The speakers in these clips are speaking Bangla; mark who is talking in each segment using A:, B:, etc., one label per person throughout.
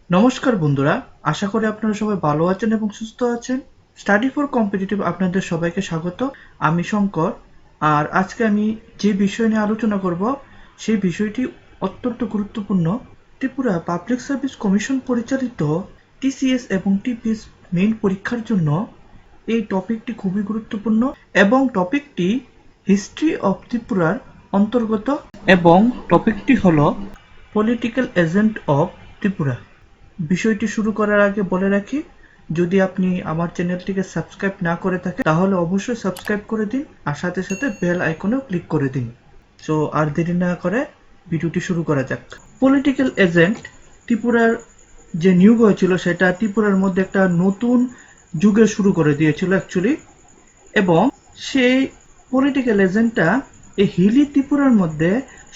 A: নমস্কার বন্ধুরা, আশা করি আপনারা সবাই ভালো আছেন এবং সুস্থ আছেন। স্টাডি ফর কম্পিটিটিভ আপনাদের সবাইকে স্বাগত। আমি শঙ্কর। আর আজকে আমি যে বিষয় নিয়ে আলোচনা করব সেই বিষয়টি অত্যন্ত গুরুত্বপূর্ণ। ত্রিপুরা পাবলিক সার্ভিস কমিশন পরিচালিত টিসিএস এবং টিপিএস মেইন পরীক্ষার জন্য এই টপিকটি খুবই গুরুত্বপূর্ণ এবং টপিকটি হিস্ট্রি অফ ত্রিপুরার অন্তর্গত এবং টপিকটি হলো পলিটিক্যাল এজেন্ট অফ ত্রিপুরা। বিষয়টি শুরু করার আগে বলে রাখি, যদি আপনি আমার চ্যানেলটিকে সাবস্ক্রাইব না করে থাকেন তাহলে অবশ্যই সাবস্ক্রাইব করে দিন আর সাথে সাথে বেল আইকনেও ক্লিক করে দিন। সো আর দেরি না করে ভিডিওটি শুরু করা যাক। পলিটিক্যাল এজেন্ট ত্রিপুরার যে নিয়োগ হয়েছিল সেটা ত্রিপুরার মধ্যে একটা নতুন যুগের শুরু করে দিয়েছিল অ্যাকচুয়ালি, এবং সেই পলিটিক্যাল এজেন্টটা এই হিলি ত্রিপুরার মধ্যে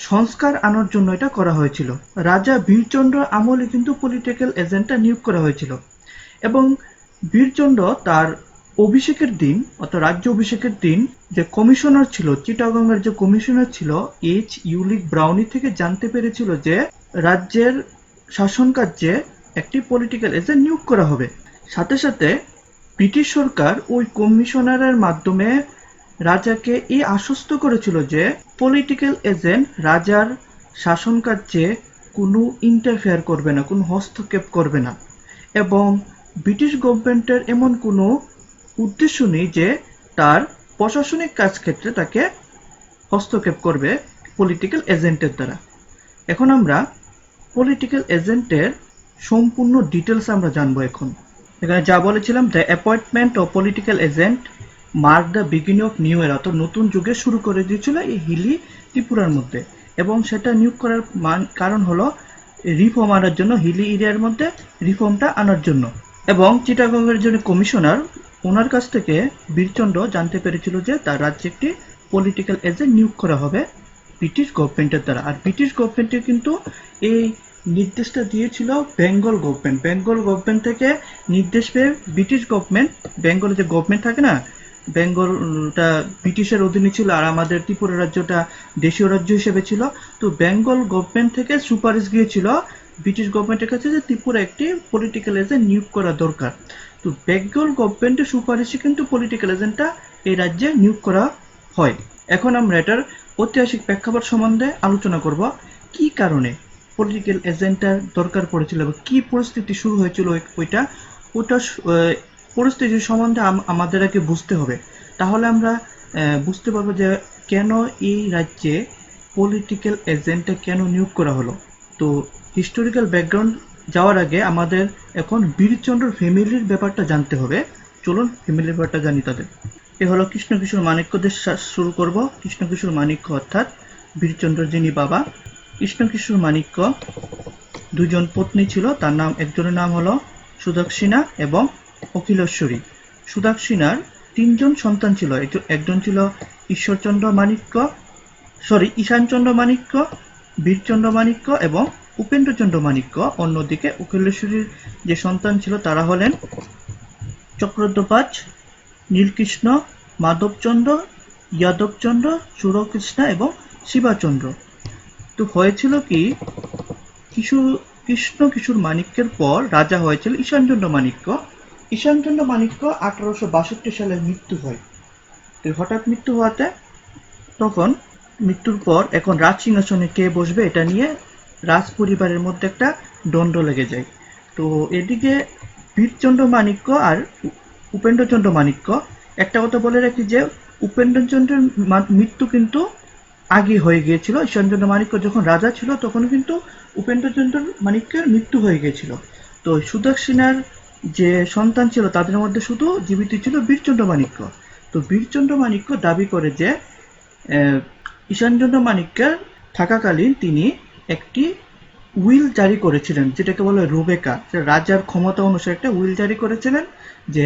A: সংস্কার আনার জন্য এটা করা হয়েছিল। রাজা বীরচন্দ্র আমলে কিন্তু পলিটিক্যাল এজেন্টটা নিয়োগ করা হয়েছিল এবং বীরচন্দ্র তার অভিষেকের দিন অর্থাৎ রাজ্য অভিষেকের দিন যে কমিশনার ছিল, চিটাগংয়ের যে কমিশনার ছিল এইচ ইউলিক ব্রাউনি থেকে জানতে পেরেছিল যে রাজ্যের শাসন কার্যে একটি পলিটিক্যাল এজেন্ট নিয়োগ করা হবে। সাথে সাথে ব্রিটিশ সরকার ওই কমিশনারের মাধ্যমে রাজাকে এই আশ্বস্ত করেছিল যে পলিটিক্যাল এজেন্ট রাজার শাসন কার্যে কোনো ইন্টারফেয়ার করবে না, কোনো হস্তক্ষেপ করবে না, এবং ব্রিটিশ গভর্নমেন্টের এমন কোনো উদ্দেশ্য নেই যে তার প্রশাসনিক কাজ ক্ষেত্রে তাকে হস্তক্ষেপ করবে পলিটিক্যাল এজেন্টের দ্বারা। এখন আমরা পলিটিক্যাল এজেন্টের সম্পূর্ণ ডিটেলস আমরা জানবো। এখানে যা বলেছিলাম, the appointment of political agent mark the beginning of new এরা, অর্থাৎ নতুন যুগে শুরু করে দিয়েছিল এই হিলি ত্রিপুরার মধ্যে, এবং সেটা নিয়োগ করার কারণ হলো রিফর্ম আনার জন্য, হিলি এরিয়ার মধ্যে রিফর্মটা আনার জন্য। এবং চিটাগংয়ের জন্য কমিশনার, ওনার কাছ থেকে বীরচন্দ্র জানতে পেরেছিল যে তার রাজ্যে একটি পলিটিক্যাল এজেন্ট নিয়োগ করা হবে ব্রিটিশ গভর্নমেন্টের দ্বারা। আর ব্রিটিশ গভর্নমেন্টের কিন্তু এই নির্দেশটা দিয়েছিল বেঙ্গল গভর্নমেন্ট। বেঙ্গল গভর্নমেন্ট থেকে নির্দেশ পেয়ে ব্রিটিশ গভর্নমেন্ট, বেঙ্গলের যে গভর্নমেন্ট থাকে না, বেঙ্গলটা ব্রিটিশের অধীনে ছিল আর আমাদের ত্রিপুরা রাজ্যটা দেশীয় রাজ্য হিসেবে ছিল। তো বেঙ্গল গভর্নমেন্ট থেকে সুপারিশ গিয়েছিল ব্রিটিশ গভর্নমেন্টের কাছে যে ত্রিপুরা একটি পলিটিক্যাল এজেন্ট নিয়োগ করা দরকার। তো বেঙ্গল গভর্নমেন্টের সুপারিশে কিন্তু পলিটিক্যাল এজেন্টটা এই রাজ্যে নিয়োগ করা হয়। এখন আমরা এটার ঐতিহাসিক প্রেক্ষাপট সম্বন্ধে আলোচনা করব, কি কারণে পলিটিক্যাল এজেন্টটার দরকার পড়েছিল এবং কি পরিস্থিতি শুরু হয়েছিল ওইটা পরিস্থিতি সম্বন্ধে আমাদের আগে বুঝতে হবে। তাহলে আমরা বুঝতে পারবো যে কেন এই রাজ্যে পলিটিক্যাল এজেন্টটা কেন নিয়োগ করা হলো। তো হিস্টোরিক্যাল ব্যাকগ্রাউন্ড যাওয়ার আগে আমাদের এখন বীরচন্দ্র ফ্যামিলির ব্যাপারটা জানতে হবে। চলুন ফ্যামিলির ব্যাপারটা জানি তাদের। এ হলো কৃষ্ণকিশোর মাণিক্যদের শুরু করব। কৃষ্ণকিশোর মাণিক্য অর্থাৎ বীরচন্দ্র যিনি বাবা। কৃষ্ণকিশোর মাণিক্য দুজন পত্নী ছিল, তার নাম, একজনের নাম হলো সুদক্ষিণা এবং অখিলেশ্বরী। সুদক্ষিণার তিনজন সন্তান ছিল, একজন ছিল ঈশ্বরচন্দ্র মাণিক্য, ঈশানচন্দ্র মাণিক্য, বীরচন্দ্র মাণিক্য এবং উপেন্দ্রচন্দ্র মাণিক্য। অন্যদিকে অখিলেশ্বরীর যে সন্তান ছিল তারা হলেন চক্রধ্বজ, নীলকৃষ্ণ, মাধবচন্দ্র, যাদবচন্দ্র, সুরকৃষ্ণা এবং শিবাচন্দ্র। তো হয়েছিল কি, কৃষ্ণকিশোর মাণিক্যের পর রাজা হয়েছিল ঈশানচন্দ্র মাণিক্য। ঈশানচন্দ্র মাণিক্য 1862 সালে মৃত্যু হয়। তো হঠাৎ মৃত্যু হওয়াতে তখন মৃত্যুর পর এখন রাজ সিংহাসনে কে বসবে এটা নিয়ে রাজ পরিবারের মধ্যে একটা দ্বন্দ্ব লেগে যায়। তো এদিকে বীরচন্দ্র মাণিক্য আর উপেন্দ্রচন্দ্র মাণিক্য, একটা কথা বলে রাখি যে উপেন্দ্রচন্দ্রের মৃত্যু কিন্তু আগে হয়ে গিয়েছিল। ঈশ্বরচন্দ্র মাণিক্য যখন রাজা ছিল তখন কিন্তু উপেন্দ্রচন্দ্র মাণিক্যের মৃত্যু হয়ে গিয়েছিল। তো সুদক্ষিণার যে সন্তান ছিল তাদের মধ্যে শুধু জীবিত ছিল বীরচন্দ্র মাণিক্য। তো বীরচন্দ্র মাণিক্য দাবি করে যে ঈশানচন্দ্র মাণিক্যের থাকাকালীন তিনি একটি উইল জারি করেছিলেন, যেটাকে বলে রুবেকা। রাজার ক্ষমতা অনুসারে একটা উইল জারি করেছিলেন যে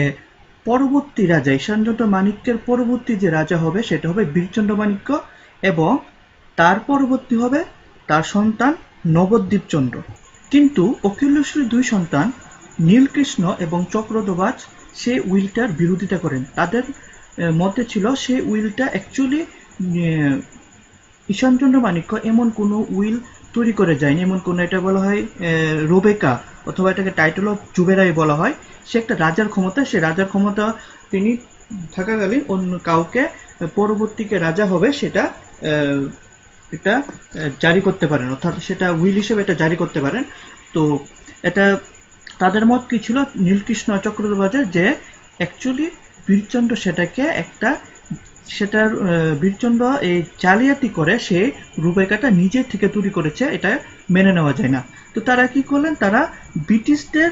A: পরবর্তী রাজা, ঈশানচন্দ্র মাণিক্যের পরবর্তী যে রাজা হবে সেটা হবে বীরচন্দ্র মাণিক্য, এবং তার পরবর্তী হবে তার সন্তান নবদ্বীপচন্দ্র। কিন্তু অখিলেশ্বরীর দুই সন্তান নীলকৃষ্ণ এবং চক্রধ্বজ সেই উইলটার বিরোধিতা করেন। তাদের মতে ছিল সেই উইলটা অ্যাকচুয়ালি ঈশানচন্দ্র মাণিক্য এমন কোনো উইল তৈরি করে যায়নি এমন কোনো, এটা বলা হয় রোবেকা, অথবা এটাকে টাইটেল অফ জুবেরাই বলা হয়। সে একটা রাজার ক্ষমতা, সে রাজার ক্ষমতা তিনি থাকাকালীন অন্য কাউকে পরবর্তীকে রাজা হবে সেটা এটা জারি করতে পারেন, অর্থাৎ সেটা উইল হিসেবে এটা জারি করতে পারেন। তো এটা তাদের মত কি ছিল, নীলকৃষ্ণ চক্রবর্তীর, যে অ্যাকচুয়ালি বীরচন্দ্র সেটাকে একটা সেটার বীরচন্দ্র এই জালিয়াতি করে সে রুবাইকাটা নিজে থেকে তৈরি করেছে, এটা মেনে নেওয়া যায় না। তো তারা কি করলেন, তারা ব্রিটিশদের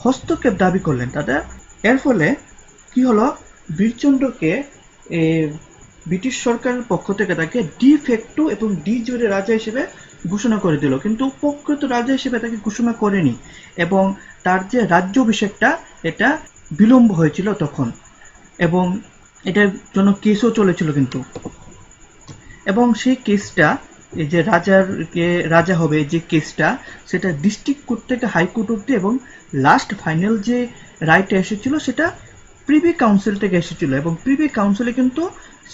A: হস্তক্ষেপ দাবি করলেন তাদের। এর ফলে কি হলো, বীরচন্দ্রকে ব্রিটিশ সরকারের পক্ষ থেকে তাকে ডি ফ্যাক্টো এবং ডি জুরে রাজা হিসেবে ঘোষণা করে দিল, কিন্তু প্রকৃত রাজা হিসেবে তাকে ঘোষণা করেনি। এবং তার যে রাজ্যাভিষেকটা এটা বিলম্ব হয়েছিল তখন, এবং এটার জন্য কেসও চলেছিল কিন্তু। এবং সেই কেসটা, এই যে রাজা হবে যে কেসটা, সেটা ডিস্ট্রিক্ট কোর্ট থেকে হাইকোর্ট অব্দি, এবং লাস্ট ফাইনাল যে রায়টা এসেছিল সেটা প্রিভি কাউন্সিল থেকে এসেছিল, এবং প্রিভি কাউন্সিলে কিন্তু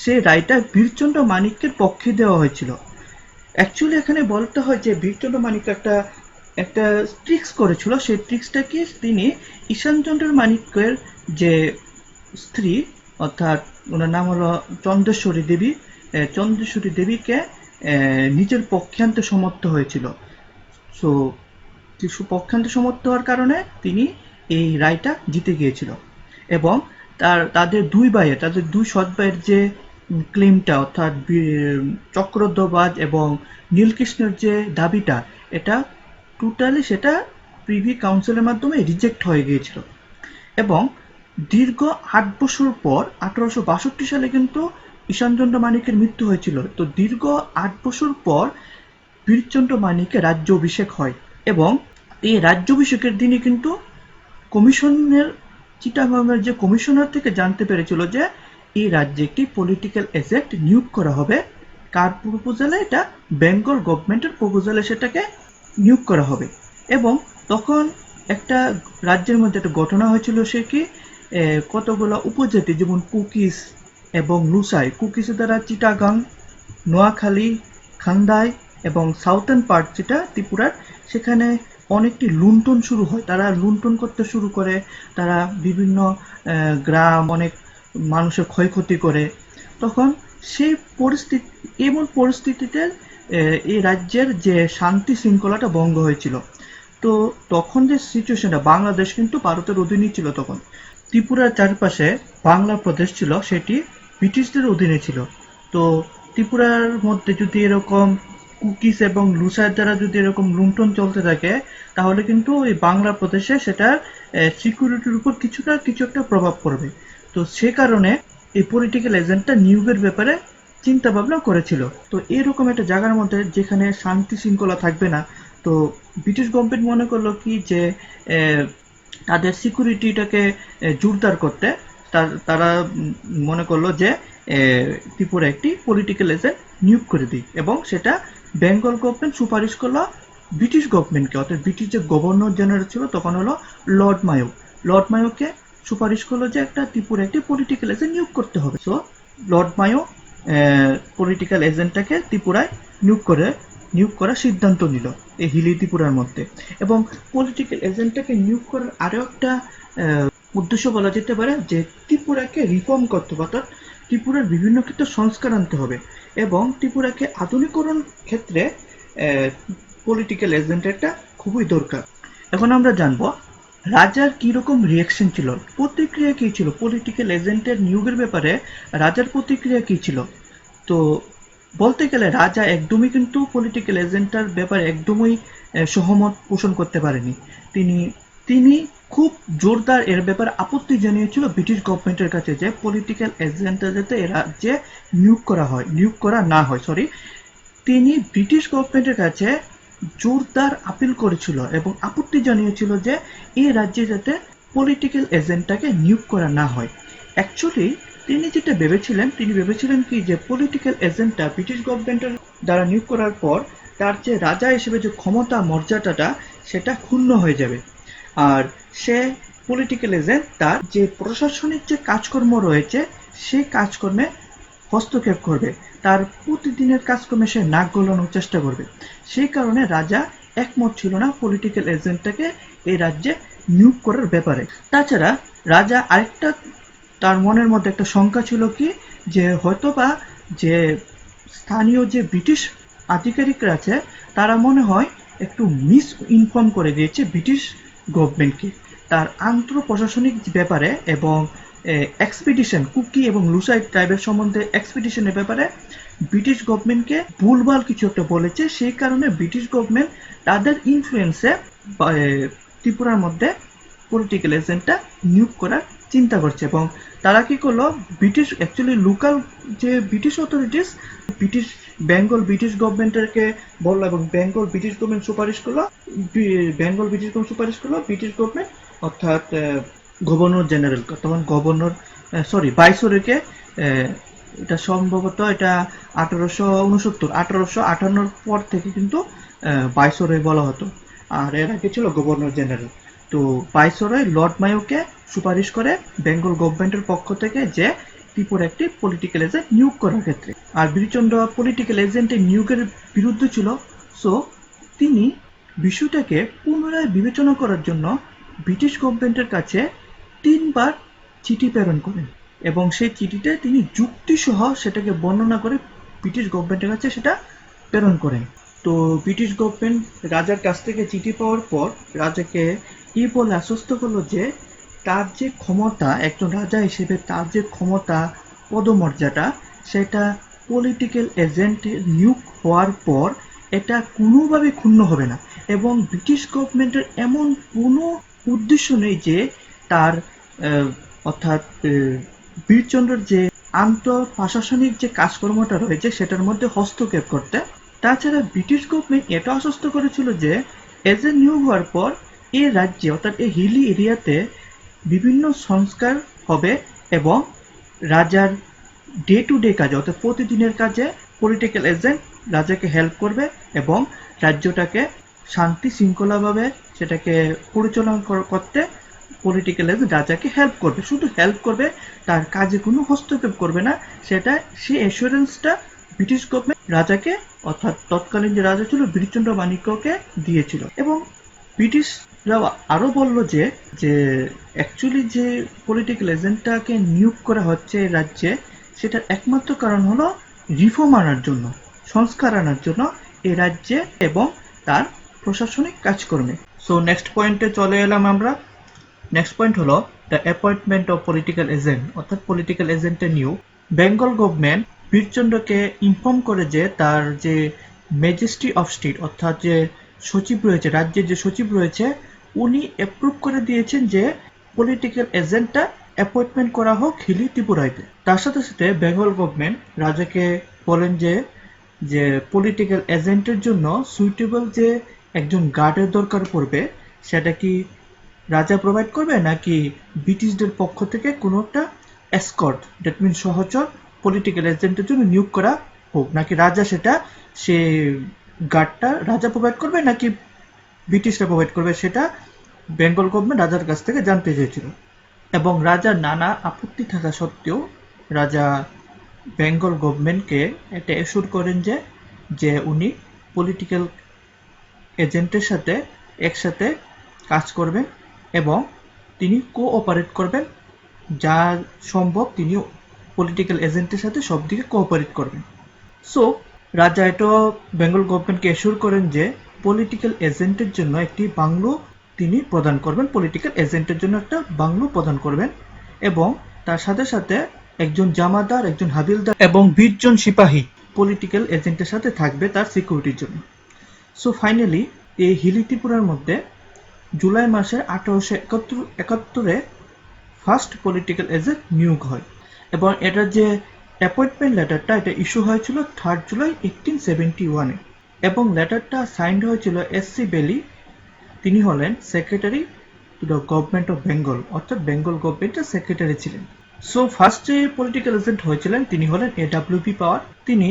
A: সেই রায়টা বীরচন্দ্র মানিক্যের পক্ষে দেওয়া হয়েছিল। অ্যাকচুয়ালি এখানে বলতে হয় যে বীরচন্দ্র মানিক্য একটা ট্রিক্স করেছিল। সেই ট্রিক্সটা কি, তিনি ঈশানচন্দ্র মানিক্যের যে স্ত্রী, অর্থাৎ ওনার নাম হলো চন্দ্রেশ্বরী দেবী, চন্দ্রেশ্বরী দেবীকে নিজের পক্ষে আনতে সমর্থ হয়েছিল। সো পক্ষান্তে সমর্থ হওয়ার কারণে তিনি এই রায়টা জিতে গিয়েছিল। এবং তাদের দুই সৎ ভাইয়ের যে ক্লেমটা, অর্থাৎ চক্রধ্বজ এবং নীলকৃষ্ণের যে দাবিটা, এটা টোটালি সেটা প্রিভি কাউন্সিলের মাধ্যমে রিজেক্ট হয়ে গিয়েছিল। এবং দীর্ঘ 8 বছর পর 1862 সালে কিন্তু ঈশানচন্দ্র মানিকের মৃত্যু হয়েছিল। তো দীর্ঘ 8 বছর পর বীরচন্দ্র মানিকের রাজ্য অভিষেক হয়, এবং এই রাজ্যাভিষেকের দিনই কিন্তু কমিশনের চিটাগাংয়ের যে কমিশনার থেকে জানতে পেরেছিল যে এই রাজ্যে একটি পলিটিক্যাল এজেন্ট নিয়োগ করা হবে। কার প্রপোজালে? এটা বেঙ্গল গভর্নমেন্টের প্রপোজালে সেটাকে নিয়োগ করা হবে। এবং তখন একটা রাজ্যের মধ্যে একটা ঘটনা হয়েছিল, সে কি কতগুলো উপজাতি যেমন কুকিস এবং লুসাই, কুকিসের দ্বারা চিটাগাং, নোয়াখালী, খান্দাই এবং সাউথার্ন পার্ট যেটা ত্রিপুরার, সেখানে অনেকটি লুণ্ঠন শুরু হয়। তারা লুণ্ঠন করতে শুরু করে, তারা বিভিন্ন গ্রাম, অনেক মানুষের ক্ষয়ক্ষতি করে। তখন সেই পরিস্থিতিতে এই রাজ্যের যে শান্তি শৃঙ্খলাটা ভঙ্গ হয়েছিল। তো তখন যে সিচুয়েশনটা, বাংলাদেশ কিন্তু ভারতের অধীনে ছিল তখন। ত্রিপুরার চারপাশে বাংলা প্রদেশ ছিল, সেটি ব্রিটিশদের অধীনে ছিল। তো ত্রিপুরার মধ্যে যদি এরকম কুকিস এবং লুসাইয়ের দ্বারা যদি এরকম লুণ্ঠন চলতে থাকে, তাহলে কিন্তু এই বাংলা প্রদেশে সেটার সিকিউরিটির উপর কিছু একটা প্রভাব পড়বে। তো সে কারণে এই পলিটিক্যাল এজেন্টটা নিয়োগের ব্যাপারে চিন্তা ভাবনা করেছিল। তো এরকম একটা জায়গার মধ্যে যেখানে শান্তি শৃঙ্খলা থাকবে না, তো ব্রিটিশ গভর্নমেন্ট মনে করলো কি যে তাদের সিকিউরিটিটাকে জোরদার করতে তারা মনে করলো যে ত্রিপুরা একটি পলিটিক্যাল এজেন্ট নিয়োগ করে দিই, এবং সেটা বেঙ্গল গভর্নমেন্ট সুপারিশ করলো ব্রিটিশ গভর্নমেন্টকে, অর্থাৎ ব্রিটিশ যে গভর্নর জেনারেল ছিল তখন হলো লর্ড মায়োকে সুপারিশ করলো যে একটা ত্রিপুরা একটি পলিটিক্যাল এজেন্ট নিয়োগ করতে হবে। সো লর্ড মায়ো পলিটিক্যাল এজেন্টটাকে ত্রিপুরায় নিয়োগ করার সিদ্ধান্ত নিল এই হিলি ত্রিপুরার মধ্যে। এবং পলিটিক্যাল এজেন্টটাকে নিয়োগ করার আরও একটা উদ্দেশ্য বলা যেতে পারে যে ত্রিপুরাকে রিফর্ম করতে হবে, অর্থাৎ ত্রিপুরার বিভিন্ন ক্ষেত্রে সংস্কার আনতে হবে, এবং ত্রিপুরাকে আধুনিকরণ ক্ষেত্রে পলিটিক্যাল এজেন্টেরটা খুবই দরকার। এখন আমরা জানবো রাজার কীরকম রিয়াকশন ছিল, প্রতিক্রিয়া কী ছিল, পলিটিক্যাল এজেন্টের নিয়োগের ব্যাপারে রাজার প্রতিক্রিয়া কী ছিল। তো বলতে গেলে রাজা একদমই কিন্তু পলিটিক্যাল এজেন্টার ব্যাপারে একদমই সহমত পোষণ করতে পারেনি। তিনি খুব জোরদার এর ব্যাপারে আপত্তি জানিয়েছিল ব্রিটিশ গভর্নমেন্টের কাছে যে পলিটিক্যাল এজেন্টটা যাতে এ রাজ্যে নিয়োগ করা না হয়। তিনি ব্রিটিশ গভর্নমেন্টের কাছে জোরদার আপিল করেছিল এবং আপত্তি জানিয়েছিল যে এই রাজ্যে যাতে পলিটিক্যাল এজেন্টটাকে নিয়োগ করা না হয়। অ্যাকচুয়ালি তিনি যেটা ভেবেছিলেন কি যে পলিটিক্যাল এজেন্টটা ব্রিটিশ গভর্নমেন্টের দ্বারা নিয়োগ করার পর তার যে রাজা হিসেবে যে ক্ষমতা মর্যাদাটা সেটা ক্ষুণ্ণ হয়ে যাবে, আর সে পলিটিক্যাল এজেন্ট তার যে প্রশাসনিক যে কাজকর্ম রয়েছে সেই কাজকর্মে হস্তক্ষেপ করবে, তার প্রতিদিনের কাজকর্মে সে নাক গলানোর চেষ্টা করবে। সেই কারণে রাজা একমত ছিল না পলিটিক্যাল এজেন্টটাকে এই রাজ্যে নিয়োগ করার ব্যাপারে। তাছাড়া রাজা আরেকটা, তার মনের মধ্যে একটা শঙ্কা ছিল কি, যে হয়তোবা যে স্থানীয় যে ব্রিটিশ আধিকারিকরা আছে তারা মনে হয় একটু মিস ইনফর্ম করে দিয়েছে ব্রিটিশ গভর্নমেন্টকে তার আন্তঃপ্রশাসনিক ব্যাপারে এবং এক্সপিডিশন কুকি এবং লুসাই ট্রাইবের সম্বন্ধে এক্সপিডিশনের ব্যাপারে ব্রিটিশ গভর্নমেন্টকে ভুলভাল কিছু একটা বলেছে। সেই কারণে ব্রিটিশ গভর্নমেন্ট তাদের ইনফ্লুয়েন্সে ত্রিপুরার মধ্যে পলিটিক্যাল এজেন্টটা নিয়োগ করার চিন্তা করছে। এবং তারা কি করলো, ব্রিটিশ অ্যাকচুয়ালি লোকাল যে British authorities British Bengal British গভর্নমেন্টকে বললো এবং বেঙ্গল ব্রিটিশ গভর্নমেন্ট সুপারিশ করলো, ব্রিটিশ গভর্নমেন্ট অর্থাৎ গভর্নর জেনারেল, তখন গভর্নর ভাইসরয়কে, এটা সম্ভবত এটা 1858 পর থেকে কিন্তু ভাইসরয় বলা হতো, আর এর আগে ছিল গভর্নর জেনারেল। তো ভাইসরয় লর্ড মায়োকে সুপারিশ করে বেঙ্গল গভর্নমেন্টের পক্ষ থেকে যে ত্রিপুরা একটি পলিটিক্যাল এজেন্ট নিয়োগ করার ক্ষেত্রে, আর বীরচন্দ্র পলিটিক্যাল এজেন্টের নিয়োগের বিরুদ্ধে ছিল। সো তিনি বিষয়টাকে পুনরায় বিবেচনা করার জন্য ব্রিটিশ গভর্নমেন্টের কাছে 3 বার চিঠি প্রেরণ করেন এবং সেই চিঠিতে তিনি যুক্তিসহ সেটাকে বর্ণনা করে ব্রিটিশ গভর্নমেন্টের কাছে সেটা প্রেরণ করেন। তো ব্রিটিশ গভর্নমেন্ট রাজার কাছ থেকে চিঠি পাওয়ার পর রাজাকে এই বলে আশ্বস্ত করলো যে তার যে ক্ষমতা, একজন রাজা হিসেবে তার যে ক্ষমতা পদমর্যাদা, সেটা পলিটিক্যাল এজেন্ট নিয়োগ হওয়ার পর এটা কোনোভাবে ক্ষুণ্ণ হবে না এবং ব্রিটিশ গভর্নমেন্টের এমন কোনো উদ্দেশ্য নেই যে তার অর্থাৎ বীরচন্দ্রের যে আন্তঃপ্রশাসনিক যে কাজকর্মটা রয়েছে সেটার মধ্যে হস্তক্ষেপ করতে। তাছাড়া ব্রিটিশ গভর্নমেন্ট এটা আশ্বস্ত করেছিল যে এজেন্ট নিয়োগ হওয়ার পর এই রাজ্যে অর্থাৎ এই হিলি এরিয়াতে বিভিন্ন সংস্কার হবে এবং রাজার ডে টু ডে কাজে অর্থাৎ প্রতিদিনের কাজে পলিটিক্যাল এজেন্ট রাজাকে হেল্প করবে এবং রাজ্যটাকে শান্তি শৃঙ্খলাভাবে সেটাকে পরিচালনা করতে পলিটিক্যাল এজেন্ট রাজাকে হেল্প করবে। শুধু হেল্প করবে, তার কাজে কোনো হস্তক্ষেপ করবে না, সেটা সেই অ্যাসুরেন্সটা ব্রিটিশ গভর্নমেন্ট রাজাকে অর্থাৎ তৎকালীন যে রাজা ছিল বীরচন্দ্র মাণিক্যকে দিয়েছিল। এবং ব্রিটিশরা আরও বলল যে অ্যাকচুয়ালি যে পলিটিক্যাল এজেন্টটাকে নিয়োগ করা হচ্ছে রাজ্যে, সেটার একমাত্র কারণ হলো রিফর্ম আনার জন্য, সংস্কার আনার জন্য এই রাজ্যে এবং তার প্রশাসনিক কাজকর্মে। সো নেক্সট পয়েন্টে চলে এলাম আমরা। নেক্সট পয়েন্ট হলো the appointment of political agent, অর্থাৎ পলিটিক্যাল এজেন্টের নিয়োগ। বেঙ্গল গভর্নমেন্ট বীরচন্দ্রকে ইনফর্ম করে যে তার যে ম্যাজেস্টি অফ স্টেট অর্থাৎ যে সচিব রয়েছে, রাজ্যের যে সচিব রয়েছে, উনি অ্যাপ্রুভ করে দিয়েছেন যে পলিটিক্যাল এজেন্টটা অ্যাপয়েন্টমেন্ট করা হোক হিলি ত্রিপুরাতে। তার সাথে সাথে বেঙ্গল গভর্নমেন্ট রাজাকে বলেন যে পলিটিক্যাল এজেন্টের জন্য সুইটেবল যে একজন গার্ডের দরকার পড়বে, সেটা কি রাজা প্রোভাইড করবে নাকি ব্রিটিশদের পক্ষ থেকে কোনো একটা এসকর্ট, দ্যাট মিন সহচর পলিটিক্যাল এজেন্টের জন্য নিয়োগ করা হোক, নাকি রাজা সেটা সে গার্ডটা রাজা প্রোভাইড করবে নাকি ব্রিটিশরা প্রোভাইড করবে, সেটা বেঙ্গল গভর্নমেন্ট রাজার কাছ থেকে জানতে চেয়েছিল। এবং রাজার নানা আপত্তি থাকা সত্ত্বেও রাজা বেঙ্গল গভর্নমেন্টকে এটা এসুর করেন যে উনি পলিটিক্যাল এজেন্টের সাথে একসাথে কাজ করবেন এবং তিনি কোঅপারেট করবেন, যা সম্ভব তিনি পলিটিক্যাল এজেন্টের সাথে সব দিকে কোঅপারেট করবেন। সো রাজা এটাও বেঙ্গল গভর্নমেন্টকে এসুর করেন যে পলিটিক্যাল এজেন্টের জন্য একটি বাংলো তিনি প্রদান করবেন, পলিটিক্যাল এজেন্টের জন্য একটা বাংলো প্রদান করবেন এবং তার সাথে সাথে একজন জামাদার, একজন হাবিলদার এবং 20 জন সিপাহী পলিটিক্যাল এজেন্টের সাথে থাকবে তার সিকিউরিটির জন্য। সো ফাইনালি এই হিলি ত্রিপুরার মধ্যে জুলাই মাসে 1871 ফার্স্ট পলিটিক্যাল এজেন্ট নিয়োগ হয় এবং এটার যে অ্যাপয়েন্টমেন্ট লেটারটা এটা ইস্যু হয়েছিল 3 জুলাই 1871 এবং লেটারটা সাইন্ড হয়েছিল এস.সি. বেলি। তিনি হলেন secretary to the government of Bengal, অর্থাৎ বেঙ্গল গভর্নমেন্টের সেক্রেটারি ছিলেন। সো ফার্স্ট যে পলিটিক্যাল এজেন্ট হয়েছিলেন তিনি হলেন এ.ডব্লিউ.পি. পাওয়ার। তিনি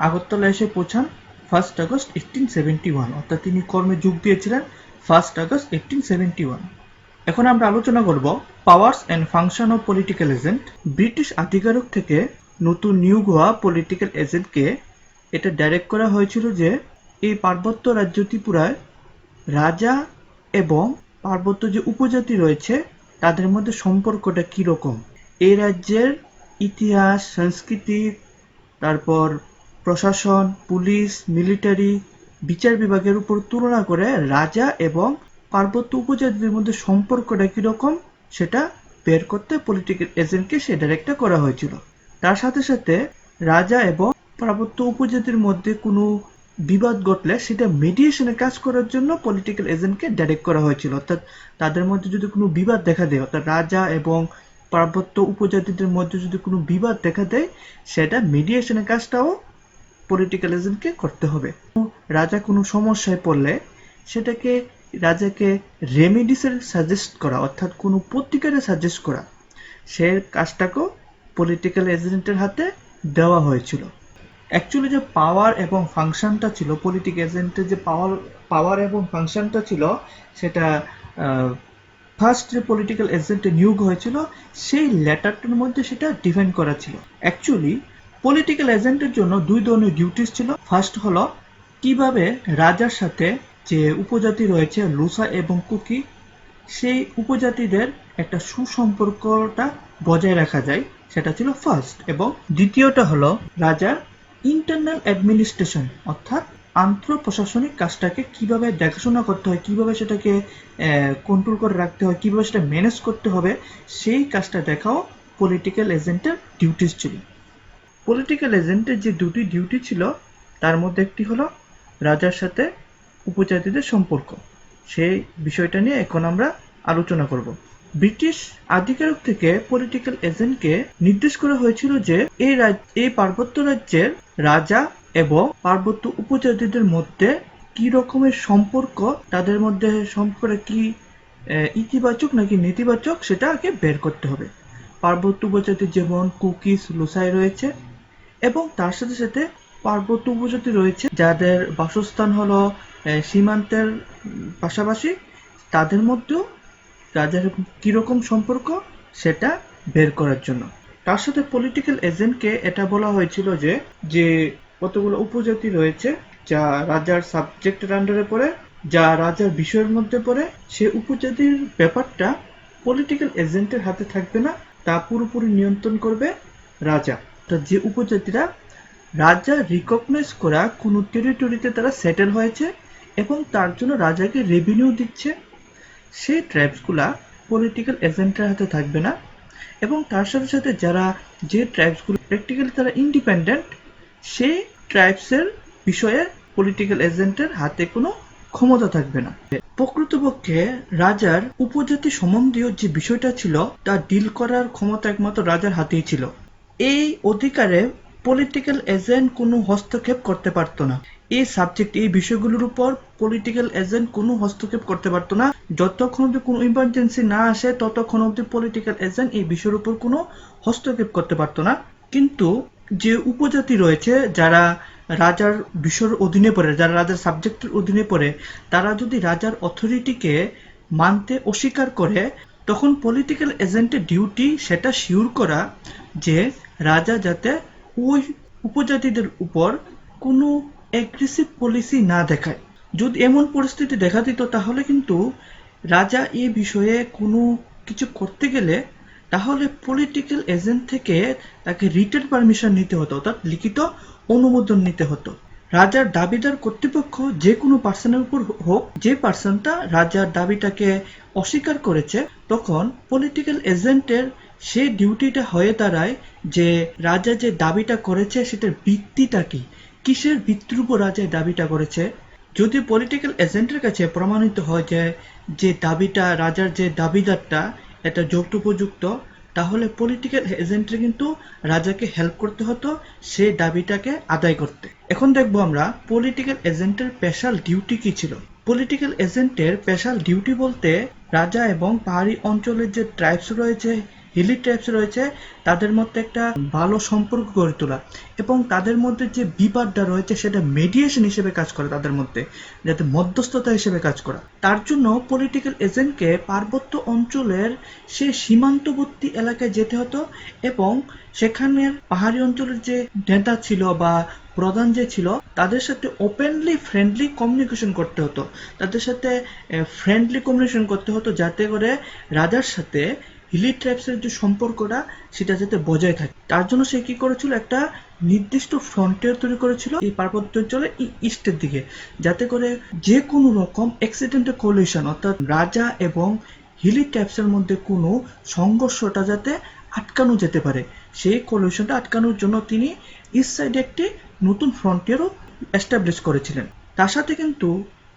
A: আগরতলা এসে পৌঁছান 1 আগস্ট 1871, অর্থাৎ তিনি কর্মে যোগ দিয়েছিলেন 1 আগস্ট 1871। এখন আমরা আলোচনা করব powers and function of political agent. British আধিকারিক থেকে নতুন নিয়োগ হওয়া পলিটিক্যাল এজেন্টকে এটা ডাইরেক্ট করা হয়েছিল যে এই পার্বত্য রাজ্য ত্রিপুরায় রাজা এবং পার্বত্য যে উপজাতি রয়েছে তাদের মধ্যে সম্পর্কটা কীরকম, এই রাজ্যের ইতিহাস, সংস্কৃতি, তারপর প্রশাসন, পুলিশ, মিলিটারি, বিচার বিভাগের উপর তুলনা করে রাজা এবং পার্বত্য উপজাতিদের মধ্যে সম্পর্কটা কীরকম সেটা বের করতে পলিটিক্যাল এজেন্টকে সে ডাইরেক্টটা করা হয়েছিল। তার সাথে সাথে রাজা এবং পার্বত্য উপজাতির মধ্যে কোনো বিবাদ ঘটলে সেটা মিডিয়েশনে কাজ করার জন্য পলিটিক্যাল এজেন্টকে ডাইরেক্ট করা হয়েছিল। অর্থাৎ তাদের মধ্যে যদি কোনো বিবাদ দেখা দেয়, অর্থাৎ রাজা এবং পার্বত্য উপজাতিদের মধ্যে যদি কোনো বিবাদ দেখা দেয় সেটা মিডিয়েশনের কাজটাও পলিটিক্যাল এজেন্টকে করতে হবে। রাজা কোনো সমস্যায় পড়লে সেটাকে রাজাকে রেমিডিসের সাজেস্ট করা, অর্থাৎ কোনো প্রতিকারে সাজেস্ট করা, সে কাজটাকেও পলিটিক্যাল এজেন্টের হাতে দেওয়া হয়েছিল। অ্যাকচুয়ালি যে পাওয়ার এবং ফাংশনটা ছিল, পলিটিক্যাল এজেন্টের যে পাওয়ার এবং ফাংশনটা ছিল সেটা ফার্স্ট যে পলিটিক্যাল এজেন্টে নিয়োগ হয়েছিল সেই লেটারটার মধ্যে সেটা ডিফাইন করা ছিল। অ্যাকচুয়ালি পলিটিক্যাল এজেন্টের জন্য দুই ধরনের ডিউটিস ছিল। ফার্স্ট হলো কিভাবে রাজার সাথে যে উপজাতি রয়েছে লুসা এবং কুকি, সেই উপজাতিদের একটা সুসম্পর্কটা বজায় রাখা যায়, সেটা ছিল ফার্স্ট। এবং দ্বিতীয়টা হলো রাজার ইন্টারনাল অ্যাডমিনিস্ট্রেশন, অর্থাৎ আন্তঃ প্রশাসনিক কাজটাকে কিভাবে দেখাশোনা করতে হয়, কিভাবে সেটাকে কন্ট্রোল করে রাখতে হয়, কিভাবে সেটা ম্যানেজ করতে হবে, সেই কাজটা দেখাও পলিটিক্যাল এজেন্টের ডিউটিস ছিল। পলিটিক্যাল এজেন্টের যে দুটি ডিউটি ছিল তার মধ্যে একটি হলো রাজার সাথে উপজাতিদের সম্পর্ক। সেই বিষয়টা নিয়ে এখন আমরা আলোচনা করব। ব্রিটিশ আধিকারিক থেকে পলিটিক্যাল এজেন্টকে নির্দেশ করা হয়েছিল যে এই পার্বত্য রাজ্যের রাজা এবং পার্বত্য উপজাতিদের মধ্যে কি রকমের সম্পর্ক, তাদের মধ্যে সম্পর্ক কি ইতিবাচক নাকি নেতিবাচক সেটা আগে বের করতে হবে। পার্বত্য উপজাতি যেমন কুকিস, লুসাই রয়েছে এবং তার সাথে সাথে পার্বত্য উপজাতি রয়েছে যাদের বাসস্থান হলো সীমান্তের পাশাপাশি, তাদের মধ্যেও রাজার কিরকম সম্পর্ক সেটা বের করার জন্য। তার সাথে পলিটিক্যাল এজেন্টকে এটা বলা হয়েছিল যে কতগুলো উপজাতি রয়েছে যা রাজার সাবজেক্টের আন্ডারে পড়ে, যা রাজার বিষয়ের মধ্যে পড়ে, সে উপজাতির ব্যাপারটা পলিটিক্যাল এজেন্টের হাতে থাকবে না, তা পুরোপুরি নিয়ন্ত্রণ করবে রাজা। যে উপজাতিরা রাজা রিকগনাইজ করা কোনো টেরিটরিতে তারা সেটেল হয়েছে এবং তার জন্য রাজাকে রেভিনিউ দিচ্ছে, সেই ট্রাইবসগুলা পলিটিক্যাল এজেন্টের হাতে থাকবে না। এবং তার সাথে সাথে যে ট্রাইবসগুলো প্র্যাকটিক্যালি তারা ইন্ডিপেন্ডেন্ট, সেই ট্রাইবসের বিষয়ে পলিটিক্যাল এজেন্টের হাতে কোনো ক্ষমতা থাকবে না। প্রকৃতপক্ষে রাজার উপজাতি সম্বন্ধীয় যে বিষয়টা ছিল তা ডিল করার ক্ষমতা একমাত্র রাজার হাতেই ছিল। এই অধিকারে পলিটিক্যাল এজেন্ট কোনো হস্তক্ষেপ করতে পারতো না। এই সাবজেক্ট, এই বিষয়গুলোর উপর পলিটিক্যাল এজেন্ট কোনো হস্তক্ষেপ করতে পারতো না। যতক্ষণ অব্দি কোনো ইমার্জেন্সি না আসে ততক্ষণ অব্দি পলিটিক্যাল এজেন্ট এই বিষয়ের উপর কোনো হস্তক্ষেপ করতে পারতো না। কিন্তু যে উপজাতি রয়েছে যারা রাজার বিষয়ের অধীনে পড়ে, যারা রাজার সাবজেক্টের অধীনে পড়ে, তারা যদি রাজার অথরিটিকে মানতে অস্বীকার করে তখন পলিটিক্যাল এজেন্টের ডিউটি সেটা শিওর করা যে রাজা যাতে ওই উপজাতিদের উপর কোনো অ্যাগ্রেসিভ পলিসি না দেখায়। যদি এমন পরিস্থিতি দেখা দিত তাহলে কিন্তু রাজা এই বিষয়ে কোনো কিছু করতে গেলে তাহলে পলিটিক্যাল এজেন্ট থেকে তাকে রিটেন পারমিশন নিতে হতো, অর্থাৎ লিখিত অনুমোদন নিতে হতো। রাজার দাবিদার কর্তৃপক্ষ যে কোনো পার্সনের উপর হোক, যে পার্সনটা রাজার দাবিটাকে অস্বীকার করেছে, তখন পলিটিক্যাল এজেন্টের সে ডিউটিটা হয়ে দাঁড়ায় যে রাজা যে দাবিটা করেছে সেটার ভিত্তিটা কি, কিসের ভিত্তির উপর রাজা দাবিটা করেছে। যদি পলিটিক্যাল এজেন্টের কাছে প্রমাণিত হয় যে দাবিটা রাজার যে দাবিদারটা এটা যুক্তিপযুক্ত, তাহলে পলিটিক্যাল এজেন্টের কিন্তু রাজাকে হেল্প করতে হতো সে দাবিটাকে আদায় করতে। এখন দেখবো আমরা পলিটিক্যাল এজেন্টের স্পেশাল ডিউটি কি ছিল। পলিটিক্যাল এজেন্টের স্পেশাল ডিউটি বলতে রাজা এবং পাহাড়ি অঞ্চলের যে ট্রাইবস রয়েছে, হিলি ট্রাইবস রয়েছে তাদের মধ্যে একটা ভালো সম্পর্ক গড়ে তোলা এবং তাদের মধ্যে যে বিবাদটা রয়েছে সেটা মেডিয়েশন হিসেবে কাজ করে, তাদের মধ্যে যাতে মধ্যস্থতা হিসেবে কাজ করা। তার জন্য পলিটিক্যাল এজেন্টকে পার্বত্য অঞ্চলের সে সীমান্তবর্তী এলাকায় যেতে হতো এবং সেখানের পাহাড়ি অঞ্চলের যে নেতা ছিল বা প্রধান যে ছিল তাদের সাথে ওপেনলি ফ্রেন্ডলি কমিউনিকেশন করতে হতো, তাদের সাথে ফ্রেন্ডলি কমিউনিকেশন করতে হতো যাতে করে রাজার সাথে হিলি ট্রাইবসের যে সম্পর্কটা সেটা যাতে বজায় থাকে। তার জন্য সে কি করেছিল, একটা নির্দিষ্ট ফ্রন্টিয়ার তৈরি করেছিল এই পার্বত্য অঞ্চলের ইস্টের দিকে, যাতে করে যে কোনো রকম অ্যাক্সিডেন্টাল কোলিশন অর্থাৎ রাজা এবং হিলি ট্রাইবসের মধ্যে কোনো সংঘর্ষটা যাতে আটকানো যেতে পারে। সেই কোলিশনটা আটকানোর জন্য তিনি ইস্ট সাইডে একটি নতুন ফ্রন্টিয়ারও এস্টাবলিশ করেছিলেন। তার সাথে কিন্তু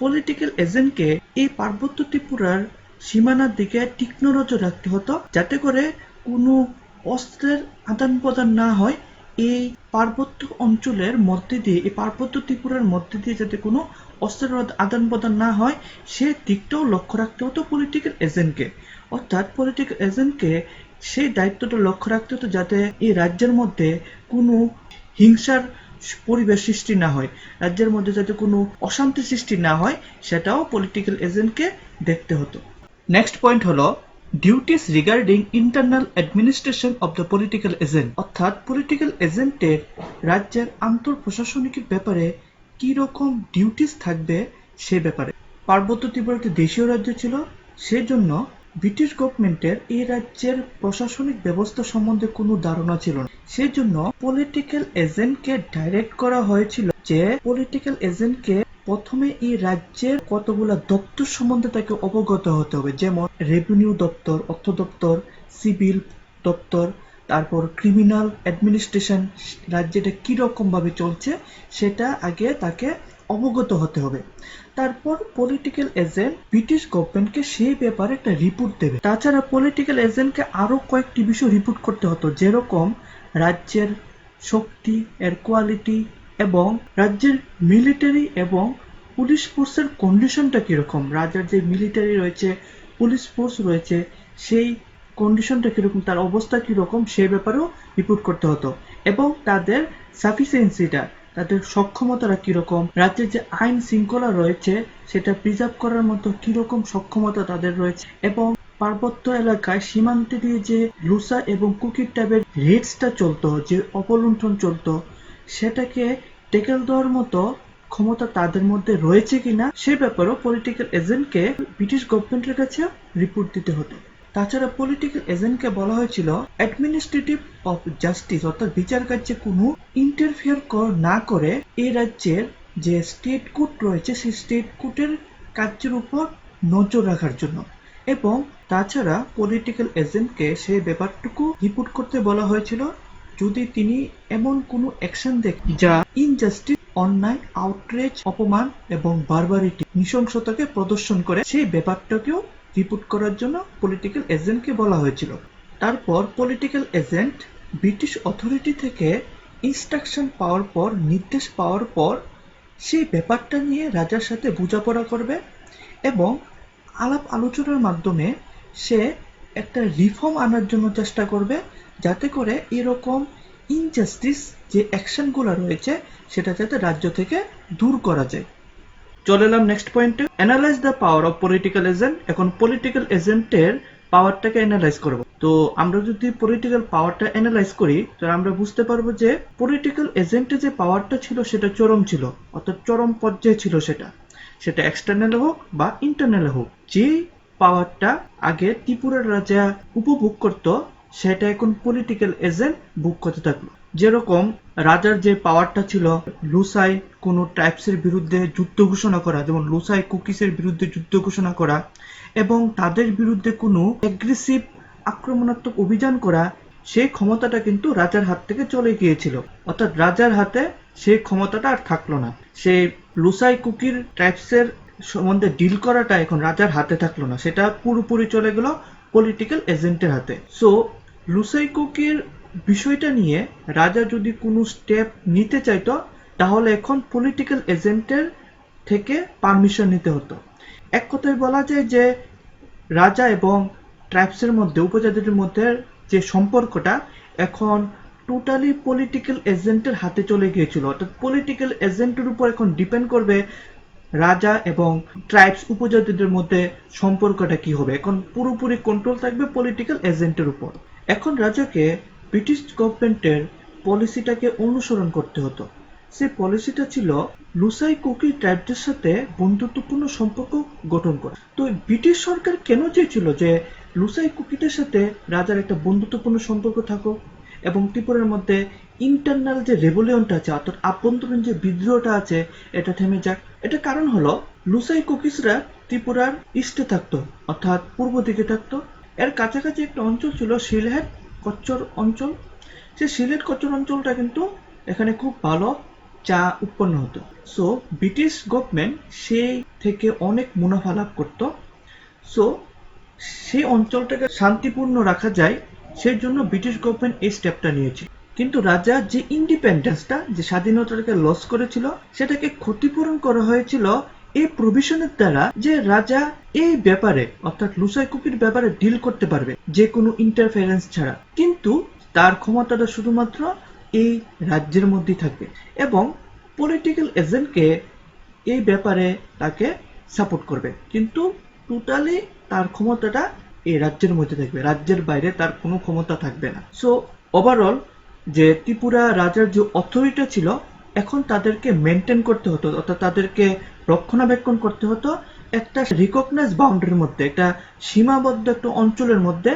A: পলিটিক্যাল এজেন্টকে এই পার্বত্য ত্রিপুরার সীমানার দিকে তীক্ষ্ণ নজর রাখতে হতো যাতে করে কোনো অস্ত্রের আদান প্রদান না হয়। এই পার্বত্য অঞ্চলের মধ্যে দিয়ে, এই পার্বত্য ত্রিপুরার মধ্যে দিয়ে যাতে কোনো অস্ত্রের আদান প্রদান না হয় সে দিকটাও লক্ষ্য রাখতে হতো পলিটিক্যাল এজেন্টকে। অর্থাৎ পলিটিক্যাল এজেন্টকে সেই দায়িত্বটা লক্ষ্য রাখতে হতো যাতে এই রাজ্যের মধ্যে কোনো হিংসার পরিবেশ সৃষ্টি না হয়, রাজ্যের মধ্যে যাতে কোনো অশান্তি সৃষ্টি না হয় সেটাও পলিটিক্যাল এজেন্টকে দেখতে হতো। নেক্সট পয়েন্ট হলো duties regarding internal administration of the political agent, অর্থাৎ পলিটিক্যাল এজেন্টের রাজ্যের আন্তর প্রশাসনিক ব্যাপারে কি রকম ডিউটিস থাকবে সে ব্যাপারে। পার্বত্য ত্রিপুরা একটি দেশীয় রাজ্য ছিল, সেজন্য ব্রিটিশ গভর্নমেন্টের এই রাজ্যের প্রশাসনিক ব্যবস্থা সম্বন্ধে কোনো ধারণা ছিল না। সেজন্য পলিটিক্যাল এজেন্টকে ডাইরেক্ট করা হয়েছিল যে পলিটিক্যাল এজেন্টকে প্রথমে এই রাজ্যের কতগুলা দপ্তর সম্বন্ধে তাকে অবগত হতে হবে, যেমন রেভিনিউ দপ্তর, অর্থ দপ্তর, সিভিল দপ্তর, তারপর ক্রিমিনাল অ্যাডমিনিস্ট্রেশন, রাজ্যটা কিরকম ভাবে চলছে সেটা আগে তাকে অবগত হতে হবে। তারপর পলিটিক্যাল এজেন্ট ব্রিটিশ গভর্নমেন্টকে সেই ব্যাপারে একটা রিপোর্ট দেবে। তাছাড়া পলিটিক্যাল এজেন্টকে আরো কয়েকটি বিষয় রিপোর্ট করতে হতো, যেরকম রাজ্যের শক্তি এর কোয়ালিটি এবং রাজ্যের মিলিটারি এবং পুলিশ ফোর্সের কন্ডিশনটা কিরকম, রাজ্যের যে মিলিটারি রয়েছে, পুলিশ ফোর্স রয়েছে, সেই কন্ডিশনটা কিরকম, তার অবস্থা কিরকম সেই ব্যাপারেও রিপোর্ট করতে হতো এবং তাদের সাফিসিয়েন্সিটা, তাদের সক্ষমতাটা কিরকম, রাজ্যের যে আইন শৃঙ্খলা রয়েছে সেটা প্রিজার্ভ করার মতো কিরকম সক্ষমতা তাদের রয়েছে এবং পার্বত্য এলাকায় সীমান্তে দিয়ে যে লুসা এবং কুকির টাইপের রেটসটা চলতো, যে অপলুণ্ঠন চলতো, সেটাকে টেকেল দেওয়ার মতো ক্ষমতা তাদের মধ্যে রয়েছে কিনা সে ব্যাপারেও পলিটিক্যাল এজেন্টকে ব্রিটিশ গভর্নমেন্টের কাছে রিপোর্ট দিতে হতো। তাছাড়া পলিটিক্যাল এজেন্টকে বলা হয়েছিল অ্যাডমিনিস্ট্রেটিভ অফ জাস্টিস, অর্থাৎ বিচার কার্যে কোনো ইন্টারফিয়ার না করে এই রাজ্যের যে স্টেট কোর্ট রয়েছে সেই স্টেট কোর্টের কার্যের উপর নজর রাখার জন্য। এবং তাছাড়া পলিটিক্যাল এজেন্টকে সেই ব্যাপারটুকু রিপোর্ট করতে বলা হয়েছিল যদি তিনি এমন কোনো অ্যাকশন দেখেন যা ইনজাস্টিস, অন্যায়, আউটরেজ, অপমান এবং বারবারিটি, নৃশংসতাকে প্রদর্শন করে সেই ব্যাপারটাকেও রিপোর্ট করার জন্য পলিটিক্যাল এজেন্টকে বলা হয়েছিল। তারপর পলিটিক্যাল এজেন্ট ব্রিটিশ অথরিটি থেকে ইনস্ট্রাকশন পাওয়ার পর, নির্দেশ পাওয়ার পর সেই ব্যাপারটা নিয়ে রাজার সাথে বোঝাপড়া করবে এবং আলাপ আলোচনার মাধ্যমে সে একটা রিফর্ম আনার জন্য চেষ্টা করবে যাতে করে এরকম ইনজাস্টিস যে অ্যাকশনগুলো রয়েছে সেটা যাতে রাজ্য থেকে দূর করা যায়। চলে এলাম নেক্সট পয়েন্টে, analyse the power of political agent. এখন পলিটিক্যাল এজেন্টের পাওয়ারটাকে অ্যানালাইজ করব। তো আমরা যদি পলিটিক্যাল পাওয়ারটা অ্যানালাইজ করি তাহলে আমরা বুঝতে পারবো যে পলিটিক্যাল এজেন্টের যে পাওয়ারটা ছিল সেটা চরম ছিল, অর্থাৎ চরম পর্যায়ে ছিল সেটা এক্সটার্নাল হোক বা ইন্টারনাল হোক। যে পাওয়ারটা আগে ত্রিপুরার রাজা উপভোগ করত সেটা এখন পলিটিক্যাল এজেন্ট ভোগ করতে থাকলো। যেরকম রাজার যে পাওয়ারটা ছিল লুসাই কোন ট্রাইবসের বিরুদ্ধে যুদ্ধ ঘোষণা করা, যেমন লুসাই কুকিসের বিরুদ্ধে যুদ্ধ ঘোষণা করা এবং তাদের বিরুদ্ধে কোনো অ্যাগ্রেসিভ আক্রমণাত্মক অভিযান করা, সেই ক্ষমতাটা কিন্তু রাজার হাত থেকে চলে গিয়েছিল। অর্থাৎ রাজার হাতে সেই ক্ষমতাটা আর থাকলো না। সেই লুসাই কুকির ট্রাইবসের সম্বন্ধে ডিল করাটা এখন রাজার হাতে থাকলো না, সেটা পুরোপুরি চলে গেল পলিটিক্যাল এজেন্টের হাতে। সো লুসাই কুকির বিষয়টা নিয়ে রাজা যদি কোনো স্টেপ নিতে চাইতো তাহলে এখন পলিটিক্যাল এজেন্টের থেকে পারমিশন নিতে হতো। এক কথায় বলা যায় যে রাজা এবং ট্রাইবসের মধ্যে, উপজাতিদের মধ্যে যে সম্পর্কটা এখন টোটালি পলিটিক্যাল এজেন্টের হাতে চলে গিয়েছিল। অর্থাৎ পলিটিক্যাল এজেন্টের উপর এখন ডিপেন্ড করবে রাজা এবং ট্রাইবস উপজাতিদের মধ্যে সম্পর্কটা কি হবে। এখন পুরোপুরি কন্ট্রোল থাকবে পলিটিক্যাল এজেন্টের উপর। এখন রাজাকে ব্রিটিশ গভর্নমেন্টের পলিসিটাকে অনুসরণ করতে হতো। সেই পলিসিটা ছিল লুসাই কুকি ট্রাইবদের সাথে বন্ধুত্বপূর্ণ সম্পর্ক গঠন করা। তো ব্রিটিশ সরকার কেন চেয়েছিল যে লুসাই কুকিদের সাথে রাজার একটা বন্ধুত্বপূর্ণ সম্পর্ক থাকুক এবং ত্রিপুরার মধ্যে ইন্টারনাল যে রেভলিউনটা আছে, অর্থাৎ আভ্যন্তরীণ যে বিদ্রোহটা আছে, এটা থেমে যাক। এটা কারণ হলো লুসাই কুকিসরা ত্রিপুরার ইস্টে থাকতো, অর্থাৎ পূর্ব দিকে থাকতো। এর কাছাকাছি একটা অঞ্চল ছিল সিলহেট কচ্চর অঞ্চল। সেই সিলেট কচ্চর অঞ্চলটা কিন্তু এখানে খুব ভালো চা উৎপন্ন হতো। সো ব্রিটিশ গভর্নমেন্ট সেই থেকে অনেক মুনাফা লাভ করত। সো সেই অঞ্চলটাকে শান্তিপূর্ণ রাখা যায়, সেই জন্য ব্রিটিশ গভর্নমেন্ট এই স্টেপটা নিয়েছে। কিন্তু রাজা যে ইন্ডিপেন্ডেন্সটা, যে স্বাধীনতাটাকে লস করেছিল, সেটাকে ক্ষতিপূরণ করা হয়েছিল এই প্রভিশনের দ্বারা যে রাজা এই ব্যাপারে অর্থাৎ লুসাই কুকির ব্যাপারে ডিল করতে পারবে যে কোনো ইন্টারফারেন্স ছাড়া। কিন্তু তার ক্ষমতাটা শুধুমাত্র এই রাজ্যের মধ্যেই থাকবে এবং পলিটিক্যাল এজেন্টকে এই ব্যাপারে তাকে সাপোর্ট করবে, কিন্তু টোটালি তার ক্ষমতাটা এই রাজ্যের মধ্যে থাকবে, রাজ্যের বাইরে তার কোনো ক্ষমতা থাকবে না। সো ওভারঅল যে ত্রিপুরা রাজার যে অথরিটি ছিল, এখন তাদেরকে মেনটেন করতে হতো, অর্থাৎ তাদেরকে রক্ষণাবেক্ষণ করতে হতো একটা রিকগনাইজ বাউন্ডারির মধ্যে, একটা সীমাবদ্ধ একটা অঞ্চলের মধ্যে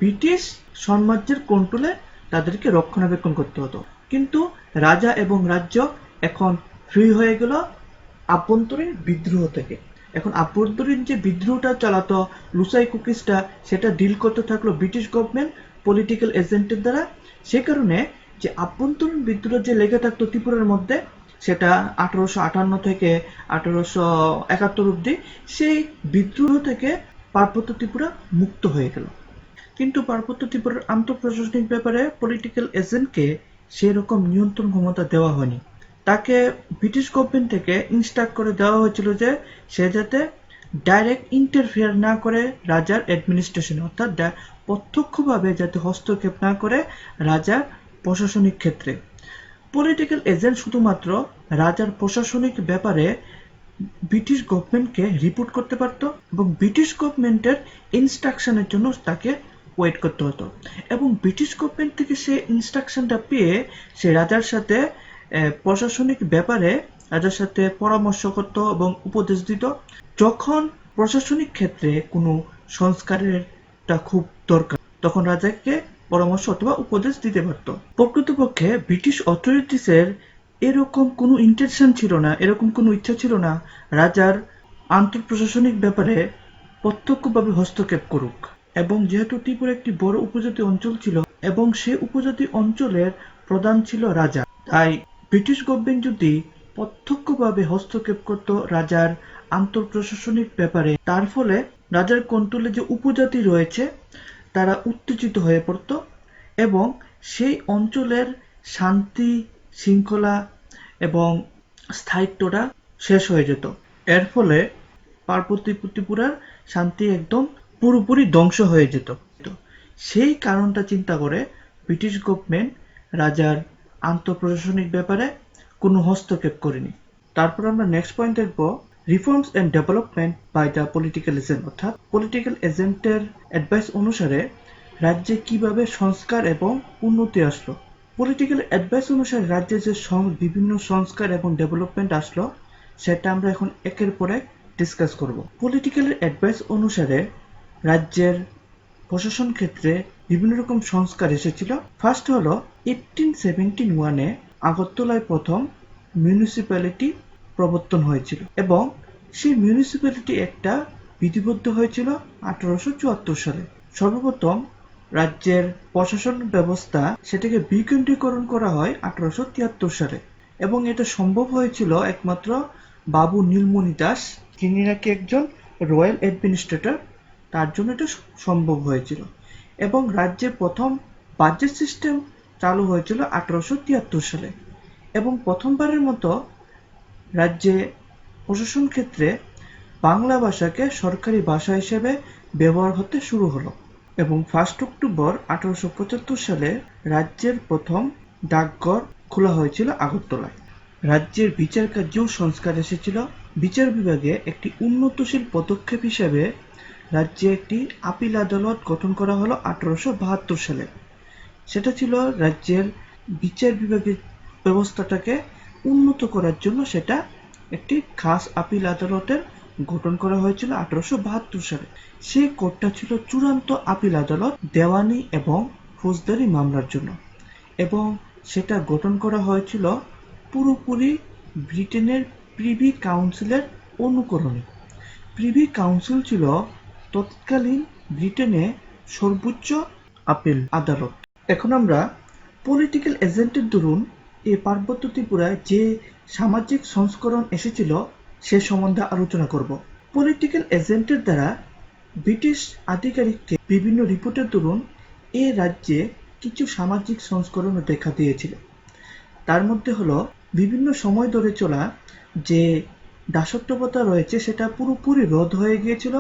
A: ব্রিটিশ সাম্রাজ্যের কন্ট্রোলে তাদেরকে রক্ষণাবেক্ষণ করতে হতো। কিন্তু রাজা এবং রাজ্য এখন ফ্রি হয়ে গেল আভ্যন্তরীণ বিদ্রোহ থেকে। এখন আভ্যন্তরীণ যে বিদ্রোহটা চালাতো লুসাই কুকিসটা, সেটা ডিল করতে থাকলো ব্রিটিশ গভর্নমেন্ট পলিটিক্যাল এজেন্টের দ্বারা। সে কারণে যে আভ্যন্তরীণ বিদ্রোহ যে লেগে থাকতো ত্রিপুরার মধ্যে, সেটা 1858 থেকে 1871 অব্দি, সেই বিদ্রোহ থেকে পার্বত্য ত্রিপুরা মুক্ত হয়ে গেল। কিন্তু পার্বত্য ত্রিপুরার আন্তঃপ্রশাসনিক ব্যাপারে পলিটিক্যাল এজেন্টকে সেরকম নিয়ন্ত্রণ ক্ষমতা দেওয়া হয়নি। তাকে ব্রিটিশ গভর্নমেন্ট থেকে ইনস্ট্রাক্ট করে দেওয়া হয়েছিল যে সে যাতে ডাইরেক্ট ইন্টারফেয়ার না করে রাজার অ্যাডমিনিস্ট্রেশনে, অর্থাৎ প্রত্যক্ষভাবে যাতে হস্তক্ষেপ না করে রাজার প্রশাসনিক ক্ষেত্রে। পলিটিক্যাল এজেন্ট শুধুমাত্র রাজার প্রশাসনিক ব্যাপারে ব্রিটিশ গভর্নমেন্টকে রিপোর্ট করতে পারত এবং ব্রিটিশ গভর্নমেন্টের ইনস্ট্রাকশনের জন্য তাকে ওয়েট করতে হতো। এবং ব্রিটিশ গভর্নমেন্ট থেকে সে ইনস্ট্রাকশনটা পেয়ে সে রাজার সাথে প্রশাসনিক ব্যাপারে রাজার সাথে পরামর্শ করত এবং উপদেশ দিত। যখন প্রশাসনিক ক্ষেত্রে কোনো সংস্কারেরটা খুব দরকার, তখন রাজাকে পরামর্শ অথবা উপদেশ দিতে পারত। প্রকৃতপক্ষে ব্রিটিশ অথরিটিসের এরকম কোনো ইন্টেনশন ছিল না, এরকম কোনো ইচ্ছা ছিল না রাজার আন্তঃপ্রশাসনিক ব্যাপারে প্রত্যক্ষভাবে হস্তক্ষেপ করুক। এবং যেহেতু ত্রিপুরা একটি বড় উপজাতি অঞ্চল ছিল এবং সেই উপজাতি অঞ্চলের প্রধান ছিল রাজা, তাই ব্রিটিশ গভর্নমেন্ট যদি প্রত্যক্ষভাবে হস্তক্ষেপ করত রাজার আন্তঃপ্রশাসনিক ব্যাপারে, তার ফলে রাজার কন্ট্রোলে যে উপজাতি রয়েছে তারা উত্তেজিত হয়ে পড়ত এবং সেই অঞ্চলের শান্তি শৃঙ্খলা এবং স্থায়িত্বটা শেষ হয়ে যেত। এর ফলে পার্বত্য ত্রিপুরার শান্তি একদম পুরোপুরি ধ্বংস হয়ে যেত। সেই কারণটা চিন্তা করে ব্রিটিশ গভর্নমেন্ট রাজার আন্তঃপ্রশাসনিক ব্যাপারে কোনো হস্তক্ষেপ করেনি। তারপর আমরা নেক্সট পয়েন্ট দেখব, reforms and development by the political agent. অর্থাৎ পলিটিক্যাল এজেন্টের অ্যাডভাইস অনুসারে রাজ্যে কিভাবে সংস্কার এবং উন্নতি আসলো। পলিটিক্যাল অ্যাডভাইস অনুসারে রাজ্যে যে বিভিন্ন সংস্কার এবং ডেভেলপমেন্ট আসলো, সেটা আমরা এখন একের পর এক ডিসকাস করব। পলিটিক্যাল অ্যাডভাইস অনুসারে রাজ্যের প্রশাসন ক্ষেত্রে বিভিন্ন রকম সংস্কার এসেছিল। ফার্স্ট হলো 1871-এ আগরতলায় প্রথম মিউনিসিপ্যালিটি প্রবর্তন হয়েছিল এবং সেই মিউনিসিপ্যালিটি একটা বিধিবদ্ধ হয়েছিল 1874 সালে। সর্বপ্রথম রাজ্যের প্রশাসন ব্যবস্থা সেটাকে বিকেন্দ্রীকরণ করা হয় 1873 সালে এবং এটা সম্ভব হয়েছিল একমাত্র বাবু নীলমণি দাস, যিনি নাকি একজন রয়্যাল অ্যাডমিনিস্ট্রেটর, তার জন্য এটা সম্ভব হয়েছিল। এবং রাজ্যের প্রথম বাজেট সিস্টেম চালু হয়েছিল 1873 সালে এবং প্রথমবারের মতো রাজ্যে প্রশাসন ক্ষেত্রে বাংলা ভাষাকে সরকারি ভাষা হিসেবে ব্যবহার হতে শুরু হলো। এবং 1 অক্টোবর 1875 সালে রাজ্যের প্রথম ডাকঘর খোলা হয়েছিল আগরতলায়। রাজ্যের বিচার কার্যেও সংস্কার এসেছিল। বিচার বিভাগে একটি উন্নতশীল পদক্ষেপ হিসেবে রাজ্যে একটি আপিল আদালত গঠন করা হলো 1872 সালে। সেটা ছিল রাজ্যের বিচার বিভাগের ব্যবস্থাটাকে উন্নত করার জন্য সেটা একটি খাস আপিল আদালতের গঠন করা হয়েছিল 1872 সালে। সেই কোর্টটা ছিল চূড়ান্ত আপিল আদালত দেওয়ানি এবং ফৌজদারি মামলার জন্য, এবং সেটা গঠন করা হয়েছিল পুরোপুরি ব্রিটেনের প্রিভি কাউন্সিলের অনুকরণে। প্রিভি কাউন্সিল ছিল তৎকালীন ব্রিটেনে সর্বোচ্চ আপিল আদালত। এখন আমরা পলিটিক্যাল এজেন্টের দরুন এই পার্বত্য ত্রিপুরায় যে সামাজিক সংস্করণ এসেছিল সে সম্বন্ধে আলোচনা করব। পলিটিক্যাল এজেন্টের দ্বারা ব্রিটিশ আধিকারিককে বিভিন্ন রিপোর্টের দরুন এ রাজ্যে কিছু সামাজিক সংস্করণ দেখা দিয়েছিল। তার মধ্যে হলো বিভিন্ন সময় ধরে চলা যে দাসত্বপ্রথা রয়েছে সেটা পুরোপুরি রদ হয়ে গিয়েছিল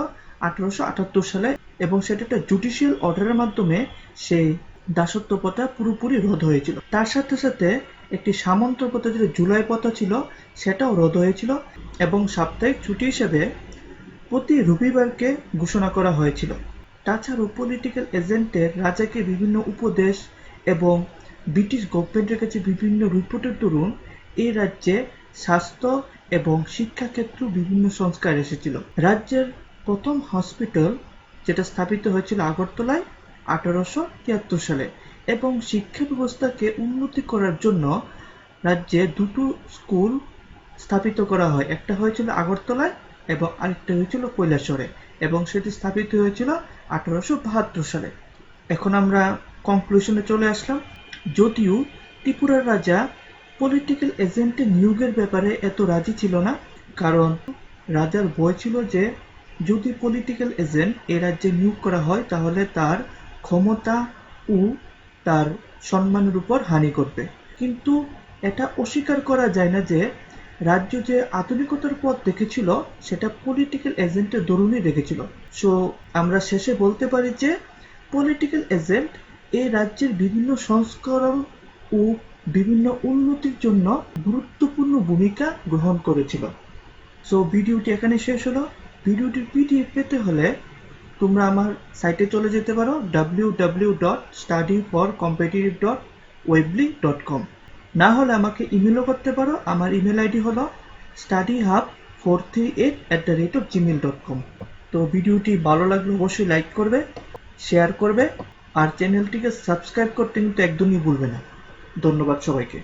A: 1878 সালে, এবং সেটা একটা জুডিশিয়াল অর্ডারের মাধ্যমে সেই দাসত্ব প্রথা পুরোপুরি রদ হয়েছিল। তার সাথে সাথে একটি সামন্ত প্রথা যেটা জুলাই প্রথা ছিল সেটাও রদ হয়েছিল, এবং সাপ্তাহিক ছুটি হিসেবে প্রতি রবিবারকে ঘোষণা করা হয়েছিল। তাছাড়াও পলিটিক্যাল এজেন্টের রাজাকে বিভিন্ন উপদেশ এবং ব্রিটিশ গভর্নমেন্টের কাছে বিভিন্ন রিপোর্টের দরুন এই রাজ্যে স্বাস্থ্য এবং শিক্ষাক্ষেত্র বিভিন্ন সংস্কার এসেছিল। রাজ্যের প্রথম হসপিটাল যেটা স্থাপিত হয়েছিল আগরতলায় 1873 সালে, এবং শিক্ষা ব্যবস্থাকে উন্নতি করার জন্য রাজ্যে দুটো স্কুল স্থাপিত করা হয়। একটা হয়েছিল আগরতলায় এবং আরেকটা হয়েছিল কৈলাসহরে, এবং সেটি স্থাপিত হয়েছিল 1872 সালে। এখন আমরা কনক্লুশনে চলে আসলাম। যদিও ত্রিপুরার রাজা পলিটিক্যাল এজেন্টের নিয়োগের ব্যাপারে এত রাজি ছিল না, কারণ রাজার ভয় ছিল যে যদি পলিটিক্যাল এজেন্ট এ রাজ্যে নিয়োগ করা হয় তাহলে তার ক্ষমতা ও তার সম্মানের উপর হানি করবে। কিন্তু এটা অস্বীকার করা যায় না যে রাজ্য যে আধুনিকতার পথ দেখেছিল সেটা পলিটিক্যাল এজেন্টের দরুনই দেখেছিল। সো আমরা শেষে বলতে পারি যে পলিটিক্যাল এজেন্ট এই রাজ্যের বিভিন্ন সংস্করণ ও বিভিন্ন উন্নতির জন্য গুরুত্বপূর্ণ ভূমিকা গ্রহণ করেছিল। সো ভিডিওটি এখানে শেষ হলো। ভিডিওটির পিডিএফ পেতে হলে তোমরা আমার সাইটে চলে যেতে পারো www.studyforcompetitive.weebly.com। না হলে আমাকে ইমেলও করতে পারো। আমার ইমেল আইডি হলো studyhub438@gmail.com। তো ভিডিওটি ভালো লাগলে অবশ্যই লাইক করবে, শেয়ার করবে, আর চ্যানেলটিকে সাবস্ক্রাইব করতে কিন্তু একদমই ভুলবে না। ধন্যবাদ সবাইকে।